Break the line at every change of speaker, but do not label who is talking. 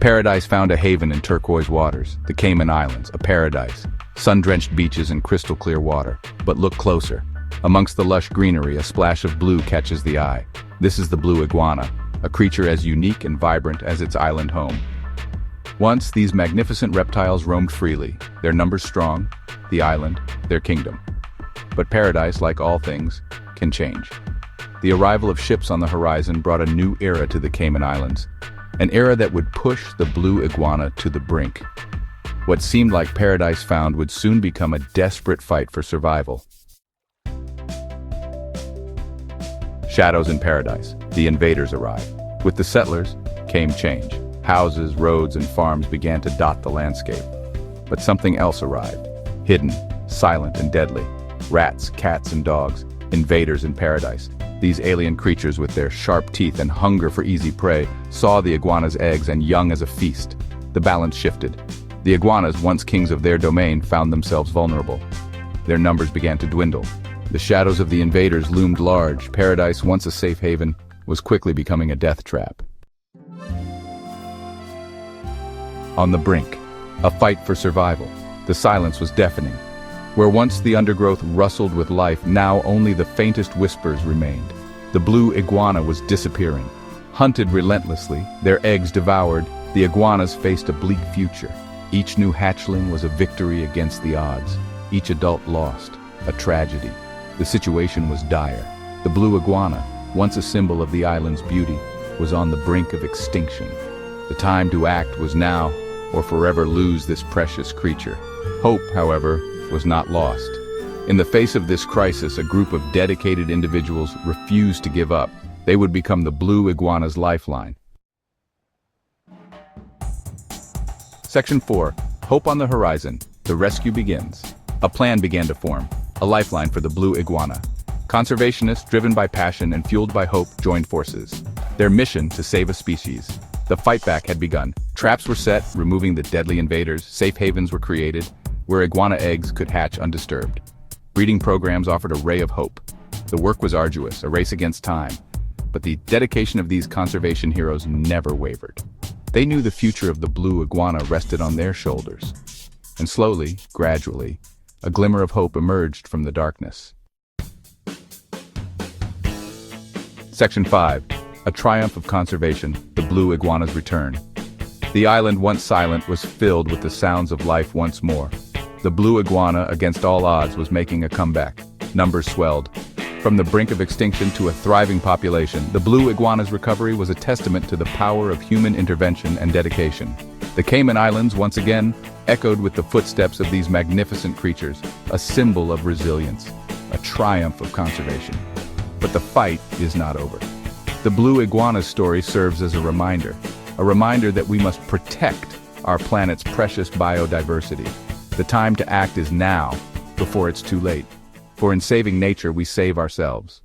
Paradise found a haven in turquoise waters, the Cayman Islands, a paradise. Sun-drenched beaches and crystal-clear water. But look closer. Amongst the lush greenery, a splash of blue catches the eye. This is the blue iguana, a creature as unique and vibrant as its island home. Once, these magnificent reptiles roamed freely, their numbers strong, the island, their kingdom. But paradise, like all things, can change. The arrival of ships on the horizon brought a new era to the Cayman Islands, an era that would push the blue iguana to the brink. What seemed like paradise found would soon become a desperate fight for survival. Shadows in paradise. The invaders arrived. With the settlers came change. Houses, roads, and farms began to dot the landscape. But something else arrived. Hidden, silent, and deadly. Rats, cats, and dogs. Invaders in paradise. These alien creatures with their sharp teeth and hunger for easy prey saw the iguana's eggs and young as a feast. The balance shifted. The iguanas, once kings of their domain, found themselves vulnerable. Their numbers began to dwindle. The shadows of the invaders loomed large. Paradise, once a safe haven, was quickly becoming a death trap. On the brink, a fight for survival. The silence was deafening. Where once the undergrowth rustled with life, now only the faintest whispers remained. The blue iguana was disappearing. Hunted relentlessly, their eggs devoured, the iguanas faced a bleak future. Each new hatchling was a victory against the odds. Each adult lost, a tragedy. The situation was dire. The blue iguana, once a symbol of the island's beauty, was on the brink of extinction. The time to act was now, or forever lose this precious creature. Hope, however, was not lost. In the face of this crisis, a group of dedicated individuals refused to give up. They would become the blue iguana's lifeline. Section 4. Hope on the horizon. The rescue begins. A plan began to form. A lifeline for the blue iguana. Conservationists, driven by passion and fueled by hope, joined forces. Their mission to save a species. The fight back had begun. Traps were set, removing the deadly invaders. Safe havens were created, where iguana eggs could hatch undisturbed. Breeding programs offered a ray of hope. The work was arduous, a race against time. But the dedication of these conservation heroes never wavered. They knew the future of the blue iguana rested on their shoulders. And slowly, gradually, a glimmer of hope emerged from the darkness. Section 5. A triumph of conservation, the blue iguana's return. The island, once silent, was filled with the sounds of life once more. The blue iguana, against all odds, was making a comeback. Numbers swelled. From the brink of extinction to a thriving population, the blue iguana's recovery was a testament to the power of human intervention and dedication. The Cayman Islands, once again, echoed with the footsteps of these magnificent creatures, a symbol of resilience, a triumph of conservation. But the fight is not over. The blue iguana's story serves as a reminder that we must protect our planet's precious biodiversity. The time to act is now, before it's too late. For in saving nature, we save ourselves.